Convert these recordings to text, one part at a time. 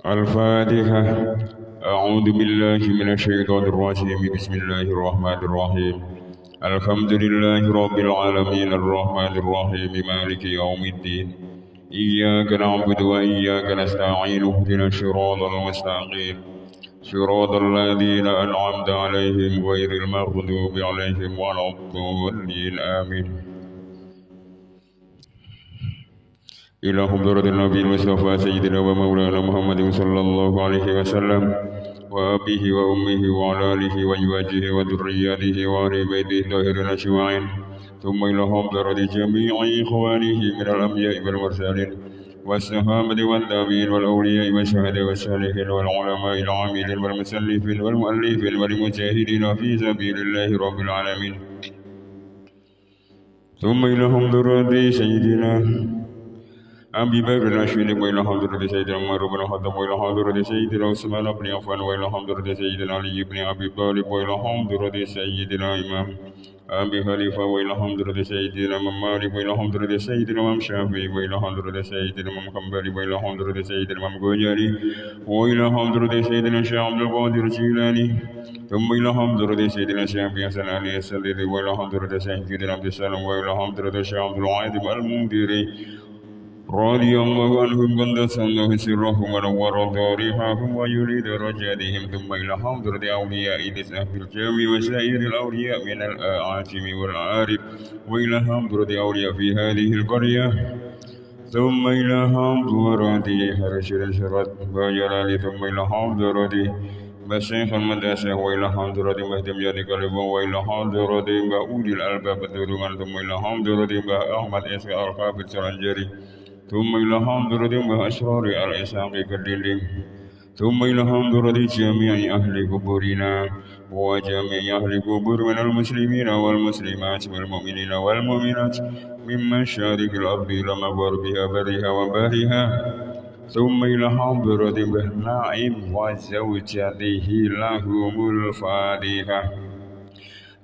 الفاتحة. أعوذ بالله من الشيطان الرجيم. بسم الله الرحمن الرحيم. الحمد لله رب العالمين الرحمن الرحيم مالك يوم الدين. إياك نعبد وإياك نستعين اهدنا الصراط المستقيم صراط الذين أنعمت عليهم غير المغضوب عليهم ولا الضالين آمين. إلى حضرة النبي المصطفى سيدنا ومولانا محمد صلى الله عليه وسلم وأبيه وأمه وعلى آله وأزواجه وذرياته وآل بيته الطاهرين أجمعين. ثم إلى حضرة جميع إخوانه من الأنبياء والمرسلين والصحابة والتابعين والأولياء والشهداء والصالحين والعلماء العاملين والمسلفين والمؤلفين والمجاهدين في سبيل الله رب العالمين. ثم إلى حضرة سيدنا أبي بكر الأشهد وإلى حضرة سيدنا عمر بن الخطاب وإلى حضرة سيدنا عثمان بن عفان وإلى حضرة سيدنا علي بن أبي طالب وإلى حضرة سيدنا إمام أبي خليفة وإلى حضرة سيدنا إمام مالك وإلى حضرة سيدنا إمام شافعي وإلى حضرة سيدنا إمام حنبل وإلى حضرة سيدنا إمام غزالي وإلى حضرة سيدنا شيخ عبد القادر الجيلاني ثم إلى حضرة سيدنا شيخ حسن علي السديد وإلى حضرة سيدنا عبد السلام وإلى حضرة شيخ عبد العاطف المنذري رضي الله عنهم قدس الله سرهم ونور ضريحهم ويريد رجالهم. ثم إلى حضرة أولياء الإسلام في الجامع وسائر الأولياء من الأعاجم والعارف وإلى حضرة أولياء في هذه القرية. ثم إلى حضرة هرشد شرط وجلال. ثم إلى حضرة بشيخ المدرسة وإلى حضرة مهدم جاد قلب وإلى حضرة بأولي الألباب الدرومان. ثم إلى حضرة أحمد إسحاق القابل سرنجري. ثم إلى حضرة أشرار الإسحاق كالدليل. ثم إلى حضرة جميع أهل قبورنا وجميع أهل قبور من المسلمين والمسلمات والمؤمنين والمؤمنات من مشارق الأرض إلى مغربها برها وبحرها. ثم إلى حضرة نائم وزوجته لهم الفاتحة.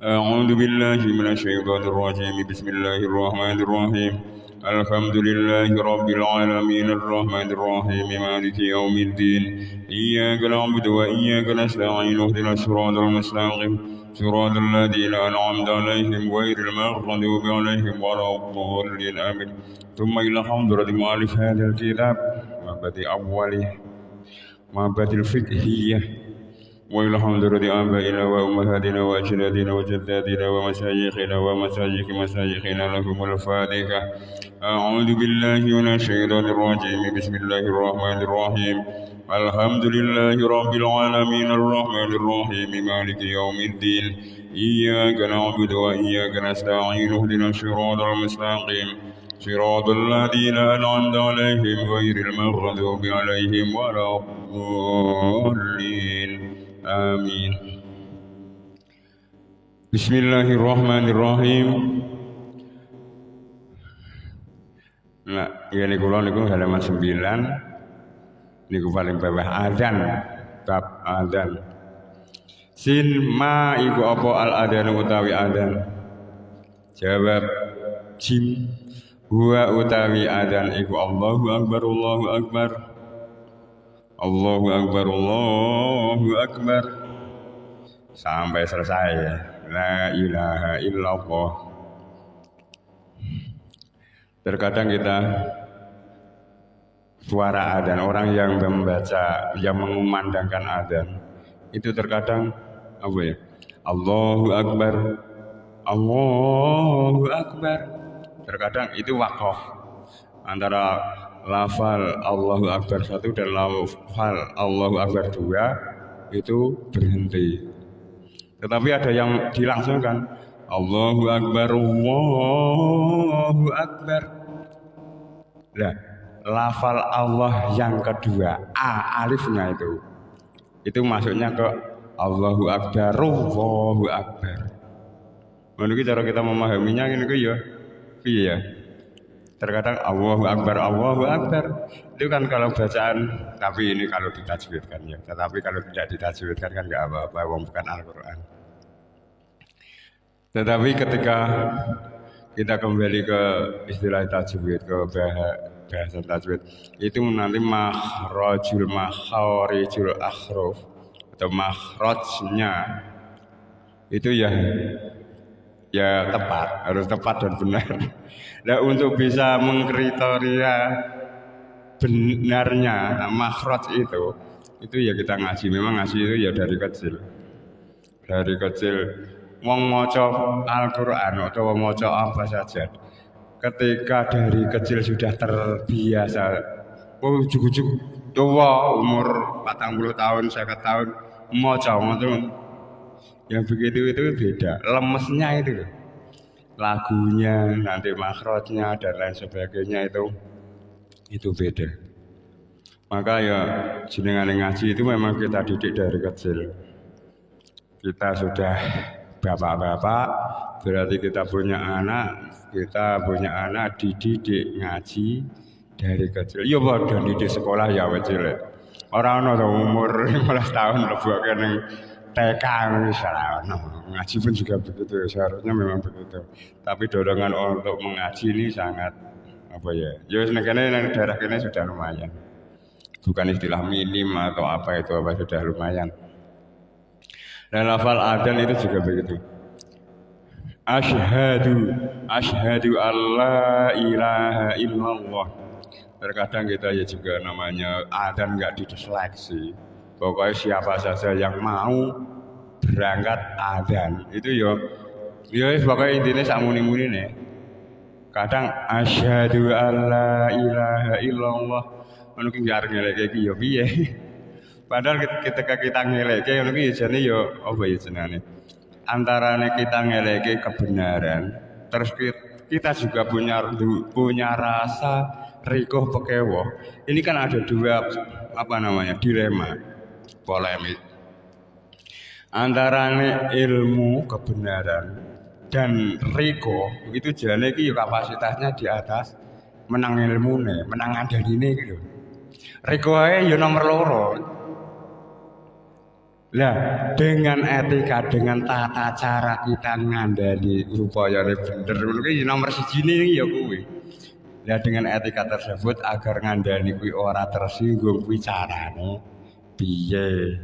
أعوذ بالله من الشيطان الرجيم. بسم الله الرحمن الرحيم. الحمد لله رب العالمين الرحمن الرحيم مالك يوم الدين. إياك نعبد وإياك نستعين اهدنا الصراط المستقيم صراط الذين أنعمت عليهم غير المغضوب عليهم ولا الضالين آمين. ثم إلى حضرة مؤلف هذا الكتاب مبادئ الفقهية وإلى حضرة آبائنا وأمهاتنا وأجدادنا وجداتنا ومشايخنا ومشايخ مشايخنا لهم الفاتحة. أعوذ بالله من الشيطان الرجيم. بسم الله الرحمن الرحيم. الحمد لله رب العالمين الرحمن الرحيم مالك يوم الدين. إياك نعبد وإياك نستعين اهدنا الصراط المستقيم صراط الذين أنعمت عليهم غير المغضوب عليهم ولا الضالين آمين. بسم الله الرحمن الرحيم. Nah, ini kula niku halaman 9 niku paling bawah adzan, bab adzan. Sin ma iku apa al adzan utawi adzan? Jawab jim huwa utawi adzan iku Allahu akbar Allahu akbar Allahu akbar Allahu akbar sampai selesai. La ilaha illallah. Terkadang kita suara adzan, orang yang membaca, yang mengumandangkan adzan itu terkadang apa ya? Allahu akbar Allahu akbar. Terkadang itu wakaf antara lafal Allahu akbar 1 dan lafal Allahu akbar 2 itu berhenti. Tetapi ada yang dilangsungkan Allahu akbar Allahu akbar. Nah, lafal Allah yang kedua alifnya itu masuknya ke Allahu akbar Allahu akbar. Menurut cara kita memahaminya ini ya iya. Terkadang Allahu akbar itu kan kalau bacaan, tapi ini kalau ditajwidkan ya. Tetapi kalau tidak ditajwidkan kan nggak apa-apa, bukan Al-Quran. Tetapi ketika kita kembali ke istilah tajwid, ke bahasa tajwid itu nanti makharijul akhruf atau makhrajnya itu ya tepat, harus tepat dan benar. Nah, untuk bisa mengkriteria benarnya makhraj itu ya kita ngaji. Memang ngaji itu ya dari kecil. Dari kecil wong maca Al-Qur'an atau wong maca apa saja. Ketika dari kecil sudah terbiasa, ujuk-ujuk tua umur 40 tahun, 50 tahun maca ngono. Yang begitu itu beda, lemesnya itu lagunya, nanti makhrajnya dan lain sebagainya itu beda. Maka ya jenengan ngaji itu memang kita didik dari kecil. Kita sudah bapak-bapak, berarti kita punya anak dididik ngaji dari kecil. Ya padha didik sekolah ya kecil. Ora ana umur 15 tahun lebokake ning TK misalnya. Ngaji pun juga begitu, seharusnya memang begitu. Tapi dorongan untuk mengaji ini sangat ya negara daerah kene sudah lumayan. Bukan istilah minim atau apa sudah lumayan. Dan lafal adzan itu juga begitu. Asyhadu alla ilaha illallah. Terkadang kita ya juga namanya adzan nggak diseleksi. Pokoknya siapa saja yang mau berangkat adzan itu ya pokoknya intinya sakmuni-muni nih. Kadang asyhadu alla ilaha illallah ngono ki arep ngeleke iki ya piye. Padahal ketika kita ngeleke ngono ki jane ya apa ya jenenge. Antarane kita ngeleke kebenaran, terus kita juga punya rasa rikuh pekewo. Ini kan ada dua dilema, polemik. Antarane ilmu kebenaran dan riko itu jane iki kapasitasnya di atas menang ilmune, menang andanine iki lho. Riko ae ya nomor loro. Lah dengan etika, dengan tata cara kita ngandani supaya bener ngono ki nomor 1 ya kuwi. Lah dengan etika tersebut agar ngandani kuwi ora tersinggung kuwi carane piye.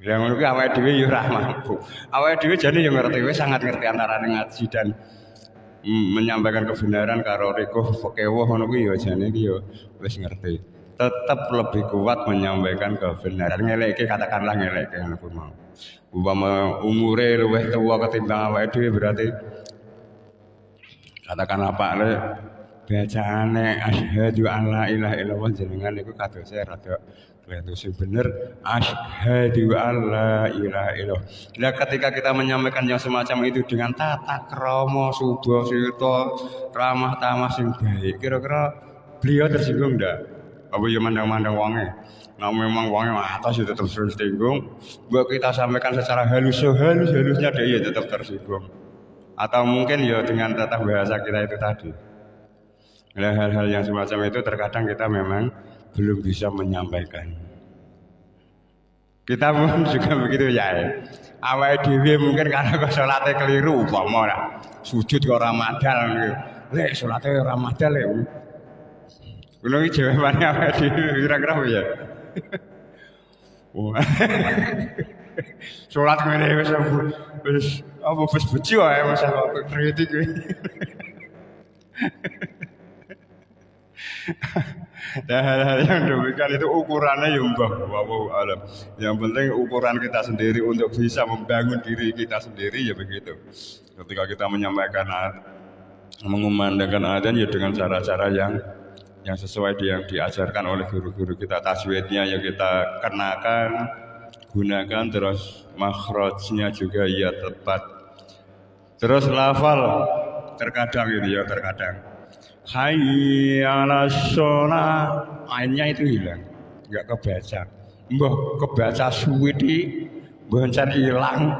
Lah ngono kuwi awake dhewe ya ora mampu. Awake dhewe jane ya ngerti, wis sangat ngerti antarané ngaji dan menyampaikan kebenaran karo rekuh pekewoh ngono kuwi ya jane iki ya wis ngerti. Tetap lebih kuat menyampaikan kebenaran. Katakanlah ngeleke ngono kuwi mau. Umpama umure luwih tuwa ketimbang awake dhewe berarti katakanlah Pak Le bacaane asyhadu alla ilaha illallah jenengan niku kadose rada itu sing bener asyhadu alla ilaha illallah. Nah, ketika kita menyampaikan yang semacam itu dengan tata krama suba sita ramah tamah sing baik, kira-kira beliau tersinggung ndak? Apa ya mandang-mandang wonge? Nah memang wonge atas ya tetap tersinggung. Buat kita sampaikan secara halusnya dia ya tetap tersinggung. Atau mungkin ya dengan tata bahasa kita itu tadi. Nah, hal-hal yang semacam itu terkadang kita memang belum bisa menyampaikan. Kita pun juga begitu ya. Awake dhewe mungkin karena kok salate keliru upama ora sujud kok ora madal niku. Lek salate ora madal lek. Kulo iki jawabane awake dhewe kira-kira ya. Wah. Salat ngene wis bejo ae masalah kritik kuwi. Dan hal-hal yang demikian itu ukurannya ya wallahu alam. Yang penting ukuran kita sendiri untuk bisa membangun diri kita sendiri ya begitu. Ketika kita menyampaikan mengumandangkan adzan ya dengan cara-cara yang sesuai yang diajarkan oleh guru-guru kita, tajwidnya ya kita kenakan, gunakan, terus makhrajnya juga ya tepat. Terus lafal terkadang hayya 'alas shalah, ainnya itu hilang, enggak kebaca. Mbah kebaca suwiti, mbah hilang.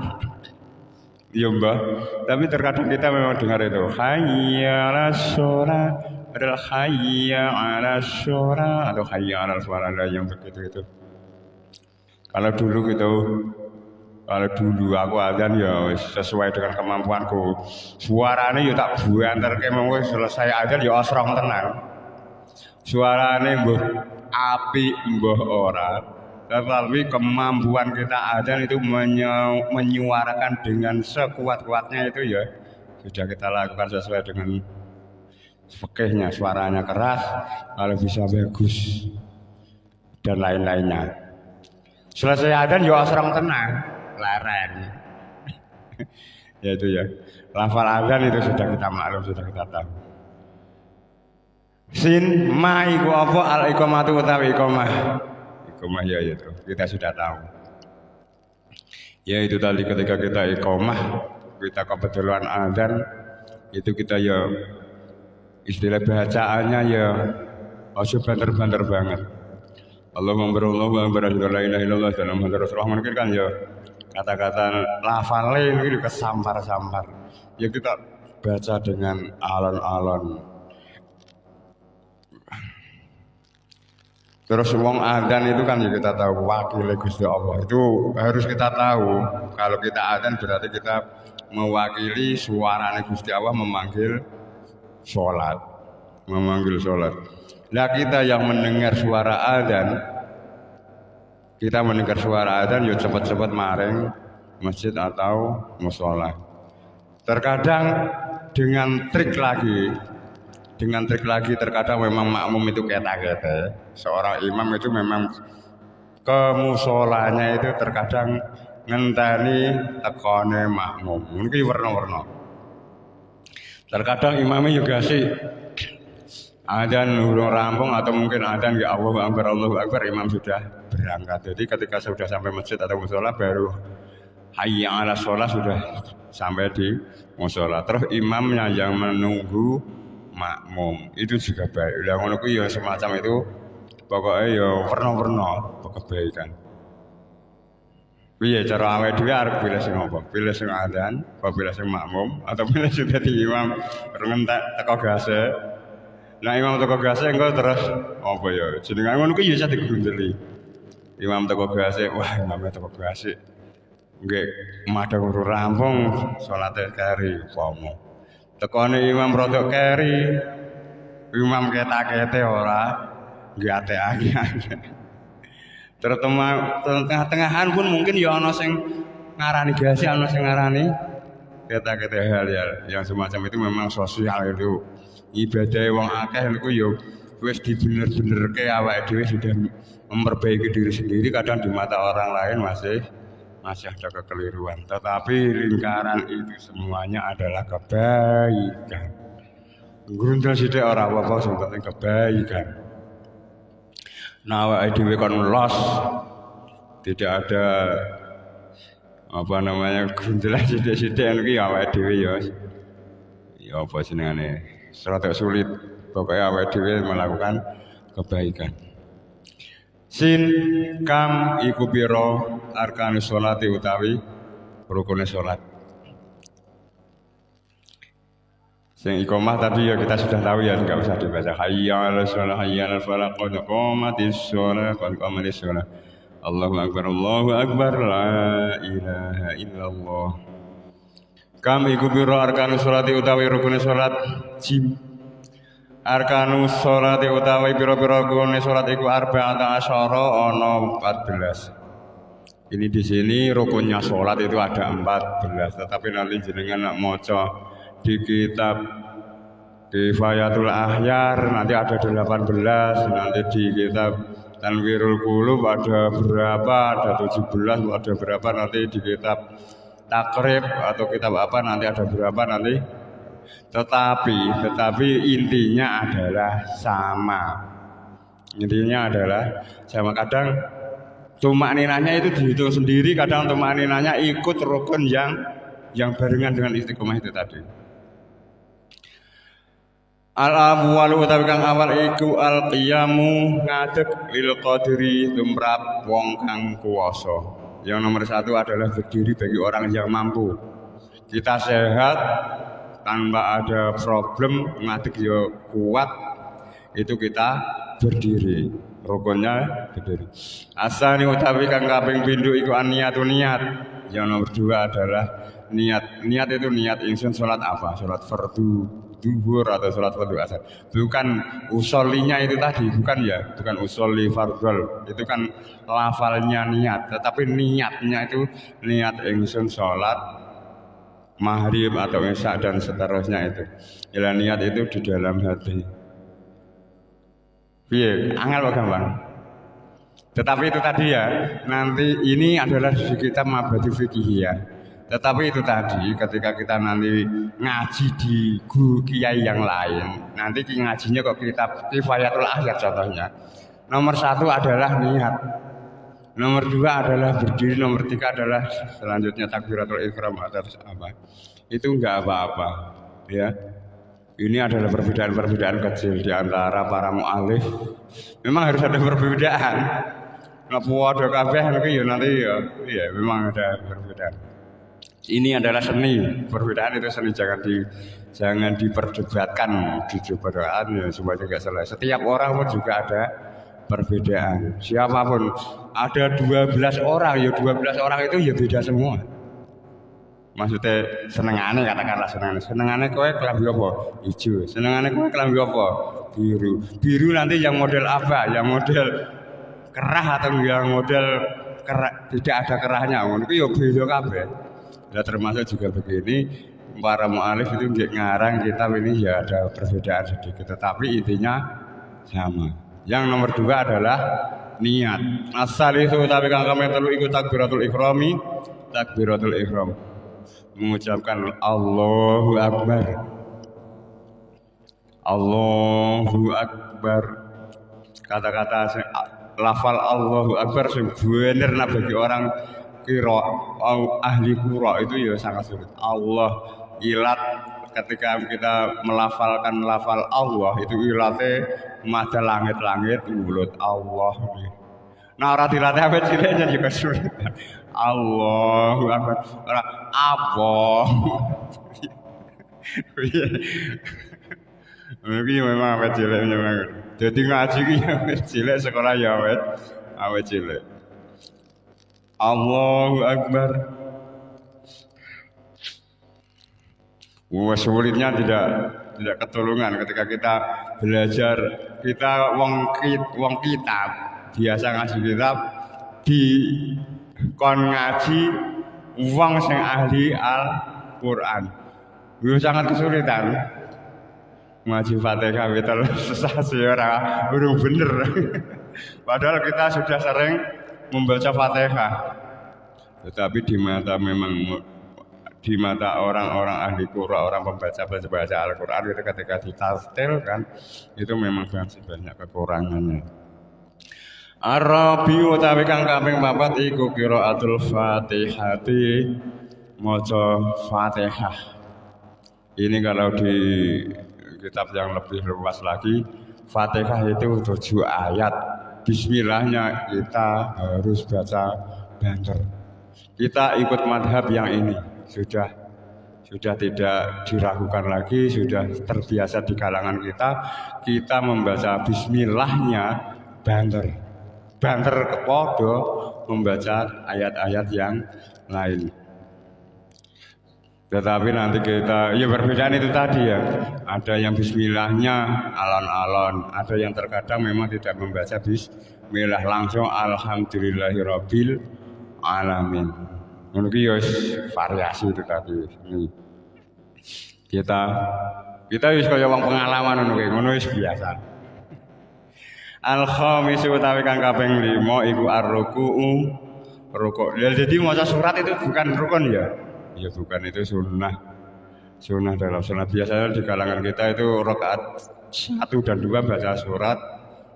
Iya mbah, tapi terkadang kita memang dengar itu hayya 'alas shalah adalah hayya 'alas shalah atau hayya 'alal falah yang begitu itu. Kalau dulu aku adzan ya sesuai dengan kemampuanku. Suarane ya tak buanterke mengko selesai adzan ya osrong tenan. Suarane mbuh api mbuh ora, tetapi kemampuan kita adzan itu menyuarakan dengan sekuat-kuatnya itu ya sudah kita lakukan sesuai dengan fikihnya, suaranya keras, kalau bisa bagus dan lain-lainnya. Selesai adzan yo asrang tenang, leren. Ya itu ya. Lafal adzan itu sudah kita maklum, sudah kita tahu. Sin ma iku apa al iqamatu utawi iqamah. Iqamah ya itu kita sudah tahu. Ya itu tadi ketika kita iqamah, kita kebetulan adzan itu kita ya istilah bacaannya ya ojo banter-banter banget. Allahumma la ilaha illallah dalam hadis Rasulullah mungkin kan ya kata-kata lafalnya ini kesampar-sampar. Ya kita baca dengan alon-alon. Terus wong adzan itu kan ya kita tahu wakil Gusti Allah. Itu harus kita tahu. Kalau kita adzan berarti kita mewakili suaranya Gusti Allah memanggil sholat. Memanggil sholat. Nah kita yang mendengar suara adzan, kita mendengar suara adzan yuk cepat-cepat maring masjid atau mushola. Terkadang dengan trik lagi terkadang memang makmum itu keta-keta. Seorang imam itu memang ke musholanya itu terkadang ngenteni tekone makmum. Mungkin warna-warna. Terkadang imamnya juga sih adzan urung rampung atau mungkin adzan ya Allahu Akbar imam sudah berangkat. Jadi ketika sudah sampai masjid atau mushola baru hayya 'alas shalah sudah sampai di mushola. Terus imamnya yang menunggu makmum itu juga baik. Lah ngono kuwi ya semacam itu pokoknya ya warna-warna kebaikan. Piye cara awake dhewe arep pilih sing apa? Pilih sing adzan, apa pilih sing makmum atau pilih sing dadi imam rentek teko gase. Nah imam teko gase engko terus apa ya jenengan ngono kuwi ya iso digundeli. Imam teko gase, wah imam teko gase. Nggih madhang ora rampung salate kari pomo. Tekone imam rodok keri. Imam ketak-kete ora nggih ate-ate. Terus tengah-tengahan pun mungkin ya ana sing ngarani gase, ana sing ngarani ketak-kete hal yang semacam itu memang sosial itu. Ibadah wong akeh niku ya wis dibener-benerke awake dhewe sudah memperbaiki diri sendiri, kadang di mata orang lain masih ada kekeliruan. Tetapi lingkaran itu semuanya adalah kebaikan. Grundel sithik ora apa-apa sing penting kebaikan. Nah awake dhewe kon los tidak ada apa namanya grundel sithik-sithik iki awake dhewe ya apa jenengane serata sulit, pokoknya awake dhewe melakukan kebaikan. Sin kam iku pira arkanus sholati utawi rukune sholat. Sing iqamah tadi ya kita sudah tahu ya, enggak usah dibaca. Hayya 'alas shalah, hayya 'alal falah, qad qamatis shalah, qad qamatis shalah. Allahu akbar, la ilaha illallah. Kam iku pira arkanus sholati utawi rukune sholat. Jim arkanus sholati utawi pira-pira rukune sholat iku arba'ata asyara ana 14. Ini di sini rukunnya sholat itu ada 14, tetapi nanti jenengan nak maca di kitab Kifayatul Ahyar nanti ada 18, nanti di kitab Tanwirul Qulub ada berapa, ada 17, ada berapa, nanti di kitab Takrib atau kitab apa nanti ada berapa nanti. Tetapi intinya adalah sama. Intinya adalah sama. Kadang tumak ninanya itu dihitung sendiri, kadang tumak ninanya ikut rukun yang barengan dengan istiqomah itu tadi. Al-awwalu utawi kang awal iku al-qiyamu ngadeg lil qadri tumrap wong kang kuwasa. Yang nomor satu adalah berdiri bagi orang yang mampu. Kita sehat tanpa ada problem, ngadeg ya kuat, itu kita berdiri. Rukunnya berdiri. Asani utawi kang kaping pindho iku niatu niat. Yang nomor dua adalah niat. Niat itu niat ingsun salat apa? Salat fardu. duhur atau sholat fardu asar. Bukan usolinya itu tadi, bukan ya, bukan usoli fardol. Itu kan lafalnya niat, tetapi niatnya itu niat ingsun sholat maghrib atau isya dan seterusnya itu. Bila niat itu di dalam hati. Iya, angel kok gampang. Tetapi itu tadi ya, nanti ini adalah di kitab Mabadi Fikihiyah. Tetapi itu tadi ketika kita nanti ngaji di guru kiai yang lain, nanti ngajinya kok kitab Kifayatul Ahyad contohnya. Nomor 1 adalah niat, nomor 2 adalah berdiri, nomor 3 adalah selanjutnya takbiratul ihram atau apa. Itu enggak apa-apa, ya. Ini adalah perbedaan-perbedaan kecil di antara para mu'alif. Memang harus ada perbedaan. Nggak ada kabeh ya nanti ya, memang ada perbedaan. Ini adalah seni, perbedaan itu seni, jangan diperdebatkan di perbedaan ya supaya tidak salah. Setiap orang pun juga ada perbedaan. Siapapun ada 12 orang, ya 12 orang itu ya beda semua. Maksudnya senengane katakanlah senengane kowe kelambi apa? Ijo. Senengane kowe kelambi apa? Biru. Biru nanti yang model apa? Yang model kerah atau yang model kerah, tidak ada kerahnya. Ngono ku ya beda kabeh. Ya termasuk juga begini, para mu'alif itu ngarang kitab ini ya ada perbedaan sedikit, tetapi intinya sama. Yang nomor 2 adalah niat. Asal itu tapi kang kami telu ikut takbiratul ihrami, takbiratul ihram. Mengucapkan Allahu Akbar. Allahu Akbar. Kata-kata lafal Allahu Akbar sing bener nak bagi orang kira ahli qura itu ya sangat sulit. Allah ilat ketika kita melafalkan lafal Allah itu ilatnya mada langit-langit mulut Allah. Nah ora dilatih awet ciliknya juga sulit. Allahu Akbar. Ora apa. Iki memang awet ciliknya banget. Jadi ngaji ki awet cilik sekolah ya awet cilik. Allahu Akbar. Wah, sulitnya tidak ketulungan ketika kita belajar, kita wong kitab biasa ngaji kitab di kon ngaji wong sing ahli Al-Qur'an. Itu sangat kesulitan. Ngaji Fatihah kita sesasi ora urung bener. Padahal kita sudah sering membaca Fatihah. Tetapi di mata orang-orang ahli Qur'an, orang pembaca Al-Qur'an itu ketika ditafsir kan itu memang banyak kekurangannya. Arabi utawi kang kaping 4 iku qiraatul Fatihati, maca Fatihah. Ini kalau di kitab yang lebih luas lagi, Fatihah itu 7 ayat. Bismillahnya kita harus baca banter. Kita ikut madhab yang ini sudah tidak diragukan lagi, sudah terbiasa di kalangan kita membaca bismillahnya banter kepodo membaca ayat-ayat yang lain. Tetapi nanti kita ya perbedaan itu tadi ya, ada yang bismillahnya alon-alon, ada yang terkadang memang tidak membaca bismillah, langsung alhamdulillahirabbil alamin. Mungkin ya variasi itu tadi. Kita wis kaya wong pengalaman ngono wis biasa. Al-khamisu utawi kang kaping 5 iku ar-ruku'u, rukuk. Jadi maca surat itu bukan rukun ya? Ya bukan, itu sunnah. Sunnah dalam sunnah biasanya di kalangan kita itu rakaat 1 dan 2 baca surat,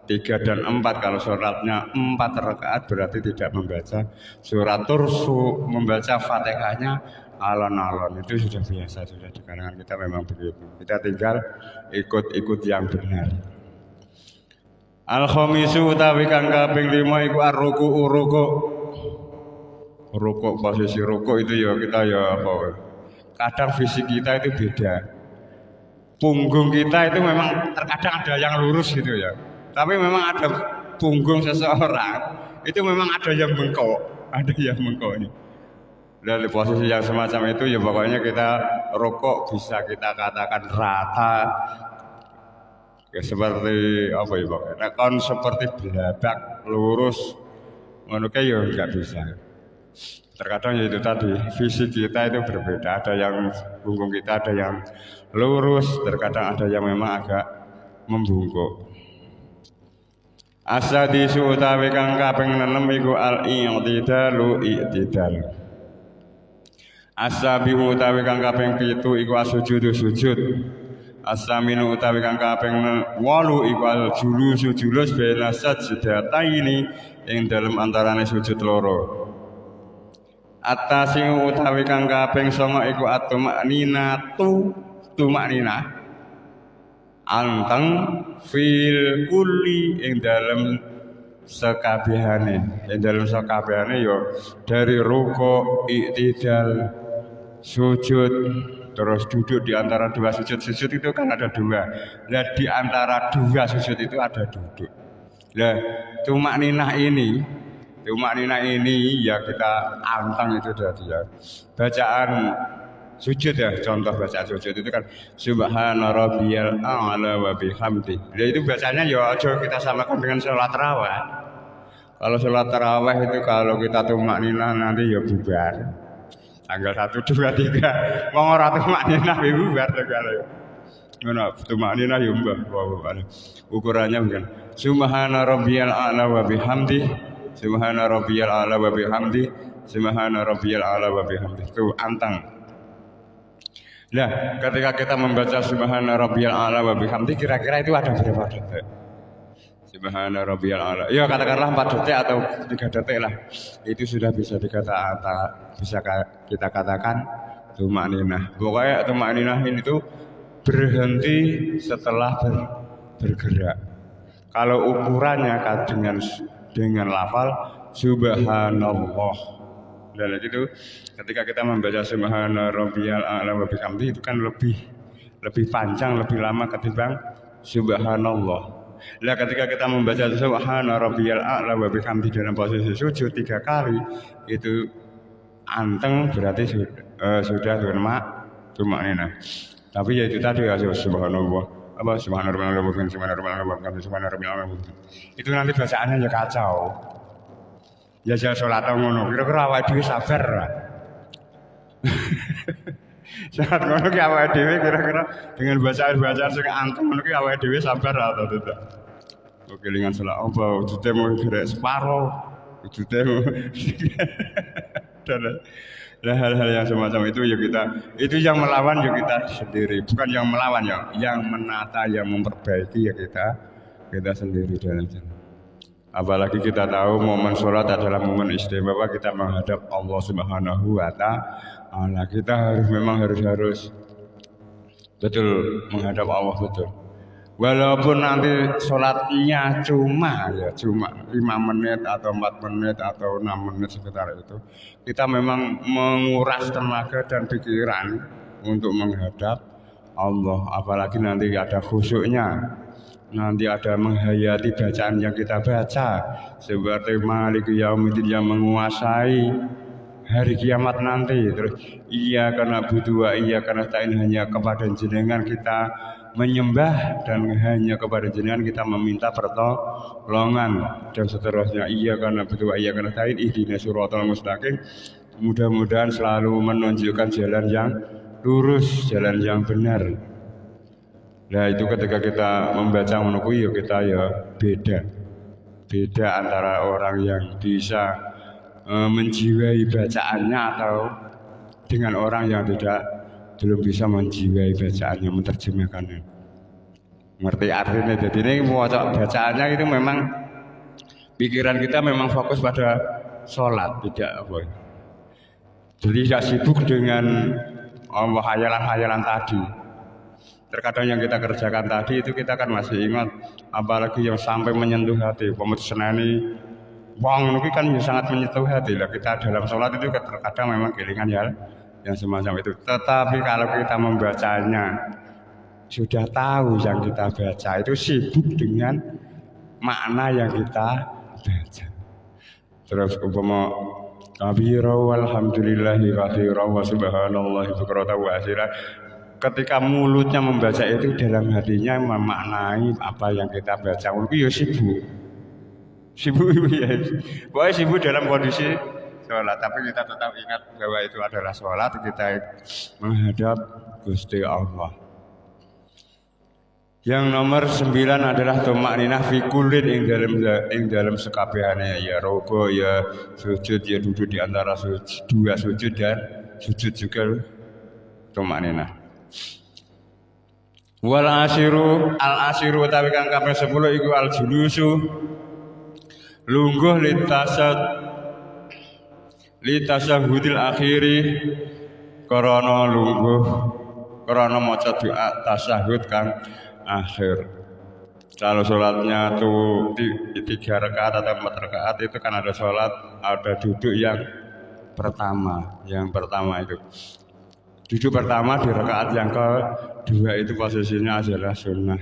3 dan 4 kalau suratnya 4 rakaat berarti tidak membaca surat, tursu membaca Fatihahnya alon-alon. Itu sudah biasa, sudah di kalangan kita memang begitu. Kita tinggal ikut yang benar. Al-khamisu utawi kang kaping 5 iku ar-ruku'u, rukuk. Posisi rukuk itu ya kita ya apa? Kadang fisik kita itu beda. Punggung kita itu memang terkadang ada yang lurus gitu ya. Tapi memang ada punggung seseorang itu memang ada yang bengkok ini. Dari posisi yang semacam itu ya pokoknya kita rokok bisa kita katakan rata, ya seperti apa ya pokoknya kan seperti belabak lurus, ngono kayak ya nggak bisa. Terkadang ya itu tadi fisik kita itu berbeda, ada yang punggung kita ada yang lurus, terkadang ada yang memang agak membungkuk. Asadisu utawi kang kaping 6 iku al-i'tidalu i'tidal. Asabihu utawi kang kaping 7 iku asujudu sujud. Asaminu utawi kang kaping 8 iku al-julusu julus bena sajdataini ing dalem antarane sujud loro. Atasiu utawi kang kaping 9 iku at-tumakninatu tumakninah anteng fil kulli ing dalam sekabehane yo dari ruko iktidal sujud terus duduk di antara dua sujud itu kan ada dua. Nah di antara dua sujud itu ada duduk. Nah tumakninah ini ya kita anteng itu tadi ya. Bacaan sujud ya, contoh bacaan sujud itu kan subhana rabbiyal a'la wa bihamdi. Ya itu bacanya ya aja kita samakan dengan sholat tarawih. Kalau sholat tarawih itu kalau kita tumakninah nanti ya bubar. Tanggal 1 2 3 wong ora tumakninah ya bubar segala. Ngono tumakninah ya mbah. Ukurannya bukan subhana rabbiyal a'la wa bihamdi. Subhana rabbiyal a'la wa bihamdi. Subhana rabbiyal a'la wa bihamdi. Itu anteng. Nah, ketika kita membaca Subhana Rabbiyal A'la wa bihamdi, kira-kira itu ada berapa detik? Subhana Rabbiyal A'la. Ya katakanlah 4 detik atau 3 detik lah. Itu sudah bisa kita katakan tumakninah. Pokoknya tumakninah ini tuh berhenti setelah bergerak. Kalau ukurannya dengan lafal Subhanallah. Dan itu ketika kita membaca Subhana Rabbiyal A'la wa bihamdi itu kan lebih panjang, lebih lama ketimbang Subhanallah. Nah ketika kita membaca Subhana Rabbiyal A'la wa bihamdi dalam posisi sujud 3 kali itu anteng berarti sudah tumakninah. Tapi ya itu tadi ya subhanallah apa subhanallah wa bihamdihi subhanallah. Itu nanti bacaannya ya kacau. Ya saya sholat ngono, kira-kira awake dhewe sabar ra. Sholat ngono ki awake dhewe kira-kira dengan bacaan-bacaan sing anteng ngono ki awake dhewe sabar atau tidak. Oke, lingan sholat apa wujude mau gerek separo, wujude dan hal-hal yang semacam itu ya itu yang melawan ya kita sendiri, bukan yang melawan ya, yang menata, yang memperbaiki ya kita sendiri dalam jalan. Apalagi kita tahu momen sholat adalah momen istimewa kita menghadap Allah Subhanahu wa Ta'ala. Kita harus betul menghadap Allah betul. Walaupun nanti sholatnya cuma 5 menit atau 4 menit atau 6 menit sekitar itu, kita memang menguras tenaga dan pikiran untuk menghadap Allah. Apalagi nanti ada khusyuknya. Nanti ada menghayati bacaan yang kita baca seperti Malik Yaumiddin yang menguasai hari kiamat nanti. Terus iya karena butuh iya karena tain hanya kepada jenengan kita menyembah dan hanya kepada jenengan kita meminta pertolongan dan seterusnya. Iya karena butuh iya karena tain ihdinas siratal mustaqim. Mudah-mudahan selalu menunjukkan jalan yang lurus, jalan yang benar. Nah itu ketika kita membaca menunggu ya kita ya beda antara orang yang bisa menjiwai bacaannya atau dengan orang yang belum bisa menjiwai bacaannya, menerjemahkannya, ngerti artinya. Jadi ini bacaannya itu memang pikiran kita memang fokus pada sholat, tidak apa. Jadi tidak sibuk dengan hayalan-hayalan tadi. Terkadang yang kita kerjakan tadi itu kita kan masih ingat, apalagi yang sampai menyentuh hati. Pemutusanani wong itu kan sangat menyentuh hati. Lah kita dalam sholat itu terkadang memang kelingan ya yang semacam itu. Tetapi kalau kita membacanya sudah tahu yang kita baca itu sibuk dengan makna yang kita baca. Terus umpama kabira walhamdulillahi katsira wa subhanallahi bukratan wa asira. Ketika mulutnya membaca itu, dalam hatinya memaknai apa yang kita baca. Itu ya sibuk ya. Pokoknya sibuk dalam kondisi sholat, tapi kita tetap ingat bahwa itu adalah sholat, kita menghadap Gusti Allah. Yang nomor 9 adalah tumakninah fi kullin ing dalam sekabehane, ya roko, ya sujud, ya duduk di antara dua sujud dan sujud juga tumakninah. Wal asiru utawi kang kaping 10 iku al julusu lungguh litasahudil akhiri karana lungguh karana maca doa tasahud kang akhir. Kalau sholatnya tuh 3 rakaat atau 4 rakaat itu kan ada sholat, ada duduk yang pertama. Yang pertama itu duduk pertama di rakaat yang kedua itu posisinya adalah sunnah.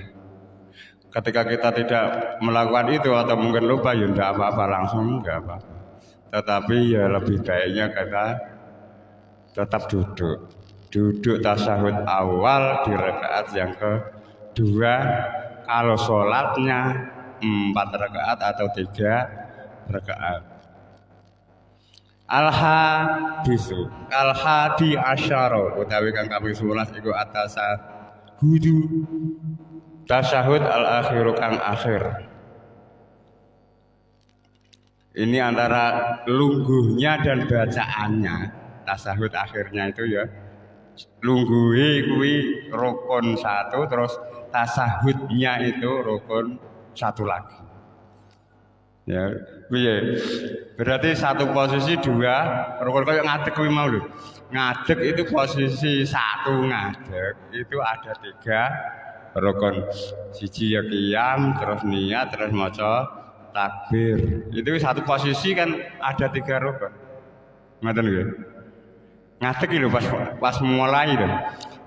Ketika kita tidak melakukan itu atau mungkin lupa, ya tidak apa-apa, langsung tidak apa-apa. Tetapi ya lebih baiknya kita tetap duduk tasahud awal di rakaat yang kedua. Kalau sholatnya 4 rakaat atau 3 rakaat. Al-hadi asyara utawi kang kaping 11 iku atasahudu tasahud al-akhiru kang akhir. Ini antara lungguhnya dan bacaannya. Tasahud akhirnya itu ya lungguhe kuwi rukun 1, terus tasahudnya itu rukun 1 lagi. Ya, piye? Berarti satu posisi 2 rukun, kayak ngadeg kuwi mau lho. Ngadeg itu posisi 1 ngadeg itu ada 3 rukun. Siji ya qiyam, terus niat, terus maca takbir. Itu satu posisi kan ada 3 rukun. Ngoten nggih. Ngadeg lho pas mulai lho.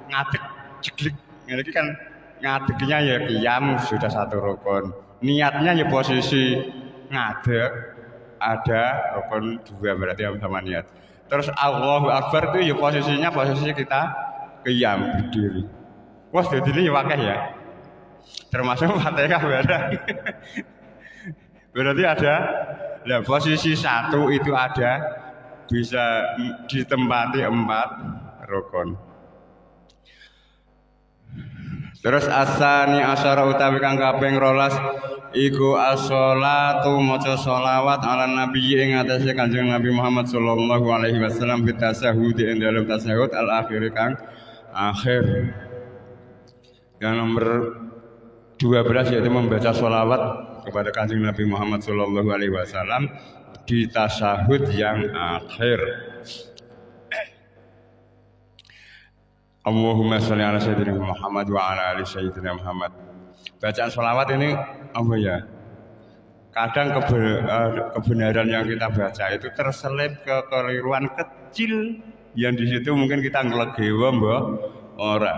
Ngadeg jeglik. Ngene iki kan ngadegnya ya qiyam sudah 1 rukun. Niatnya ya posisi ngadeg ada rukun 2 berarti sama niat. Terus Allahu Akbar itu ya posisinya posisi kita qiyam berdiri. Wah, dadi ya wakeh ya. Termasuk Fatihah barang. Berarti ada posisi 1 itu ada bisa ditempati 4 rukun. Terus asani asyara utawi kang kaping 12 iku as-sholatu maca sholawat ala nabi ing atase Kanjeng Nabi Muhammad sallallahu alaihi wasallam fi tasahhud ing dalam tasahud al-akhir kang akhir. Yang nomor 12 yaitu membaca sholawat kepada Kanjeng Nabi Muhammad sallallahu alaihi wasallam di tasahud yang akhir. Allahumma sholli ala sayyidina Muhammad wa ala ali sayyidina Muhammad. Bacaan sholawat ini apa ya? Kadang kebenaran yang kita baca itu terselip kekeliruan kecil yang di situ mungkin kita ngelegewa mbah ora.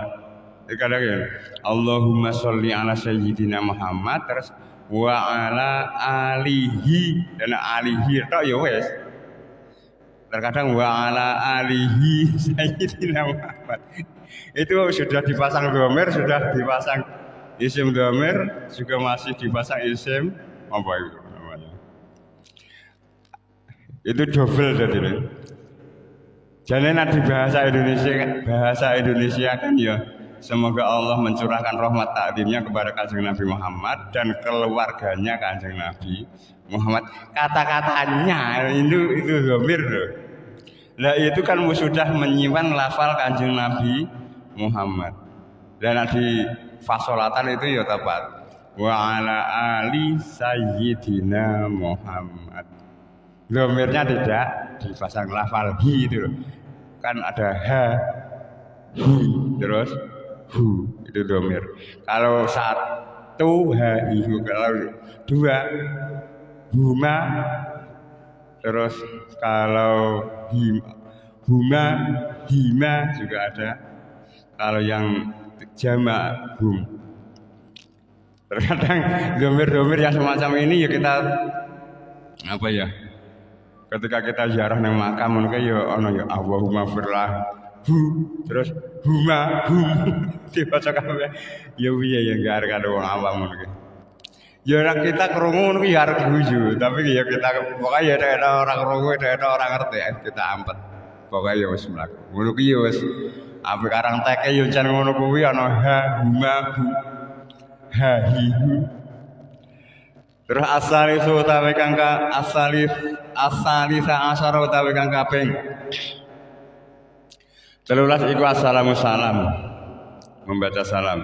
Kadang ya Allahumma sholli ala sayyidina Muhammad terus wa ala alihi dan alihi tok ya wis. Terkadang wa ala alihi sayyidina Muhammad. Itu sudah dipasang dhamir, sudah dipasang isim dhamir, juga masih dipasang isim apa itu namanya. Itu double tadi. Jadi nanti bahasa Indonesia kan ya semoga Allah mencurahkan rahmat takdimnya kepada Kanjeng Nabi Muhammad dan keluarganya Kanjeng Nabi Muhammad. Kata-katanya itu dhamir loh. Nah itu kan sudah menyimpan lafal Kanjeng Nabi Muhammad. Dan di fasolatan itu ya tepat. Wa ala ali sayyidina Muhammad. Dhamirnya tidak dipasang lafal hi itu loh. Kan ada ha, hu, terus hu itu dhamir. Kalau 1 ha ihu, kalau 2 huma, terus kalau huma, hima juga ada. Kalau yang jamak hum. Terkadang dhamir-dhamir yang semacam ini ya kita apa ya? Ketika kita ziarah nang makam ngono ya ana ya Allahumma firlah terus dibaca kabeh ya piye ya gak arep wong awam ngono ki. Ya ora kita krungu ngono ki ya arep guyu, tapi ya kita pokoke ya ada orang krungu, ada orang ngerti kita ampet. Pokoke ya wis mlaku. Ngono ki ya wis ape karang teke ya jan ngono kuwi ana ha hi. Terus asali utawi kang asali sa asara utawi kang kaping 13 iku assalamu salam membaca salam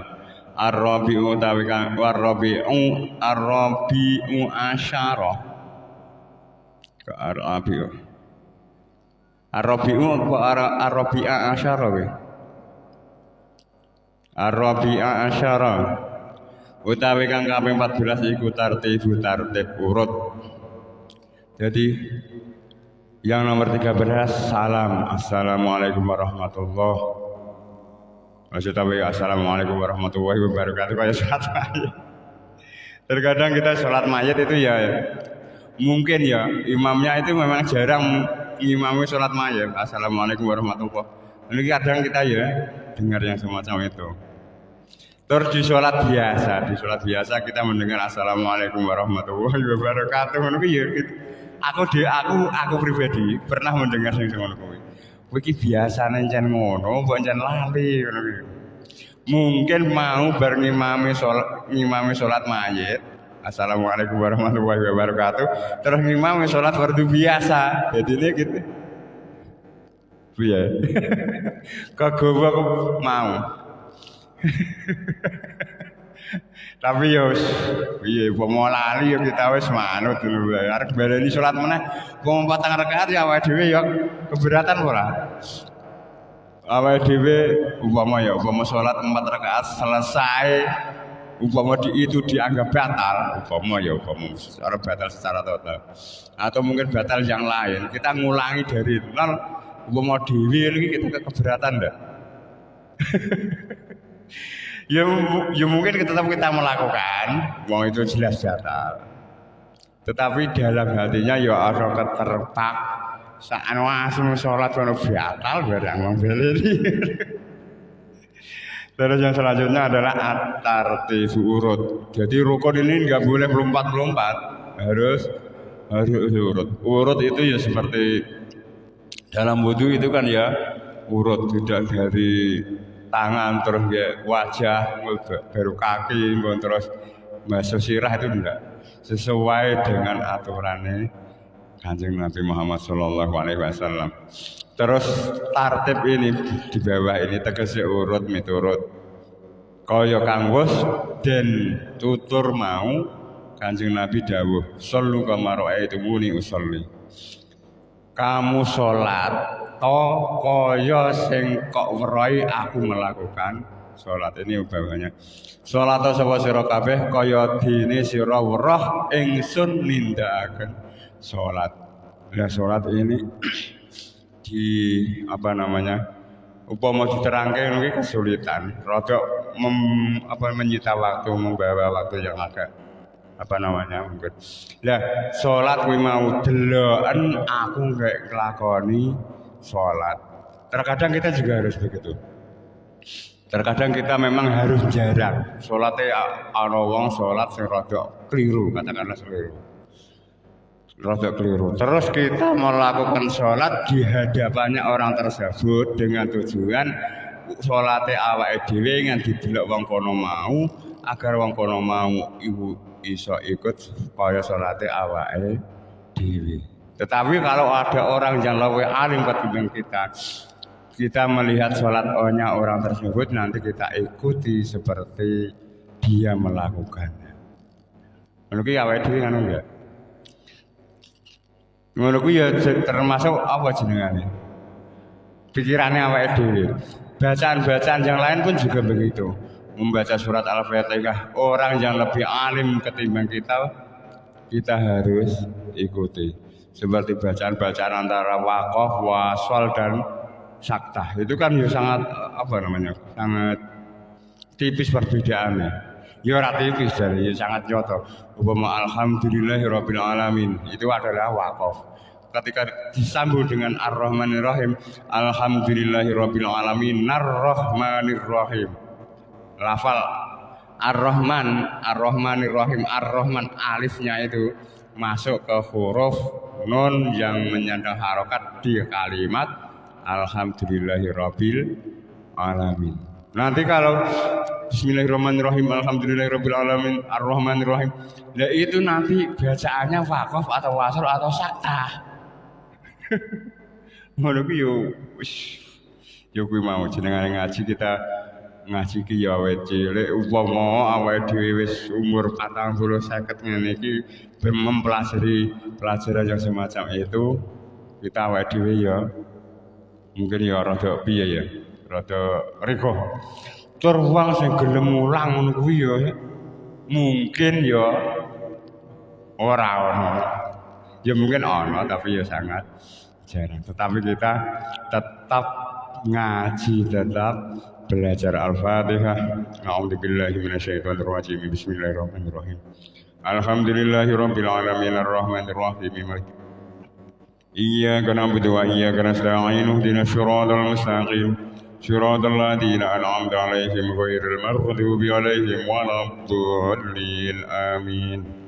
ar-rabi'u utawi kang ar-rabi'u asyara ke ar-rabi'u apa ar-rabi'a asyara we ar-rabi'a asyara utawi kang kaping 14 iku tartib urut. Jadi yang nomor 13 salam assalamualaikum warahmatullahi wabarakatuh. Assalamualaikum warahmatullahi wabarakatuh kayak sholat mayat. Terkadang kita sholat mayat itu ya mungkin ya imamnya itu memang jarang imamnya sholat mayat assalamualaikum warahmatullahi wabarakatuh. Ini kadang kita ya dengar yang semacam itu. Terus di sholat biasa kita mendengar assalamualaikum warahmatullahi wabarakatuh. Aku pribadi pernah mendengar sing ngono kuwi. Kuwi iki biasane jan ngono, mbok jan lali ngono kuwi. Mungkin mau bar ngimami salat mayit. Assalamualaikum warahmatullahi wabarakatuh. Terus ngimami salat fardu biasa. Dadine gitu. Piye? Kagawa mau. Tapi yo piye pomo lali yo kita wis manut dulu arep baleni salat meneh wong 4 rakaat ya awake dhewe yo keberatan ora awake dhewe umpama salat 4 rakaat selesai umpama itu dianggap batal umpama secara batal secara total atau mungkin batal yang lain kita ngulangi dari nol umpama dhewe iki kita keberatan ndak. Ya mungkin tetap kita melakukan, wong itu jelas batal. Tetapi dalam hatinya ya ada keterpak saat asem sholat kono batal barang wong beleni. Terus yang selanjutnya adalah at-tartib urut. Jadi rukun ini nggak boleh melompat-lompat, harus urut. Urut itu ya seperti dalam wudu itu kan ya urut, tidak dari tangan terus ya wajah baru kaki terus basuh sirah itu enggak sesuai dengan aturannya Kanjeng Nabi Muhammad Sallallahu Alaihi Wasallam. Terus tartib ini di bawah ini tegese urut miturut kaya kang wis den tutur mau Kanjeng Nabi dawuh sallu kama ra'aitumuni usolli. Kamu sholat kaya sing kok weruhi aku melakukan sholat. Ini umpamanya sholat sapa sira kabeh kaya dene sira weruh ingsun nindakaken sholat. Nah sholat ini di upama diterangke ini kesulitan rada menyita waktu, membawa waktu yang agak mungkin. Lah sholat kuwi mau deloken aku nggak nglakoni sholat. Terkadang kita juga harus begitu. Terkadang kita memang harus jarang. Sholatnya ana wong sholat sing rada keliru, katakanlah rada keliru. Terus kita melakukan sholat di hadapannya orang tersebut dengan tujuan sholatnya awake dhewe nganti didelok wong kono mau agar wong kono mau iso ikut kaya sholatnya awake dhewe. Tetapi kalau ada orang yang lebih alim ketimbang kita melihat sholatnya orang tersebut nanti kita ikuti seperti dia melakukannya. Ngono ki awake dhewe ngono enggak? Ngono ku ya termasuk apa jenengane? Pikirannya awake dhewe. Bacaan-bacaan yang lain pun juga begitu. Membaca surat Al-Fatihah orang yang lebih alim ketimbang kita harus ikuti. Seperti bacaan-bacaan antara waqaf, wasol dan saktah. Itu kan ya sangat sangat tipis perbedaannya. Ya ora tipis dari sangat nyoto. Upama alhamdulillahirabbil alamin itu adalah waqaf. ketika disambung dengan Ar-Rahmanir-Rahim, Alhamdulillahirabbil alamin Ar-Rahmanir-Rahim. Lafal Ar-Rahman, Ar-Rahmanir-Rahim, Ar-Rahman alifnya itu masuk ke huruf nun yang menyandang harokat di kalimat Alhamdulillahirabbil alamin. Nanti kalau Bismillahirrahmanirrahim, Alhamdulillahirabbil alamin, Ar-Rahmanir-Rahim, nah itu nanti bacaannya waqaf atau wasl atau saktah. Ngono ki yo kuwi mau jenengane ngaji kita ngaji ki ya awake cilik upama awake dhewe wis umur 40 50 ngene iki mempelajari pelajaran yang semacam itu, kita awake dhewe ya mungkin ya rada piye ya, rada rego. Tur wong sing gelem mulang ngono kuwi ya mungkin ya ora ono. Ya mungkin ono tapi ya sangat jarang. Tetapi kita tetap ngaji, tetap belajar Al-Fatihah. A'udzubillahi minasyaitonir rajim. Bismillahirrahmanirrahim. Alhamdulillahirabbil alamin arrahmanir rahim. Iyyaka na'budu wa iyyaka nasta'in. Ihdinas siratal mustaqim. Siratal ladzina an'amta 'alaihim ghairil maghdubi 'alaihim waladdallin. Amin.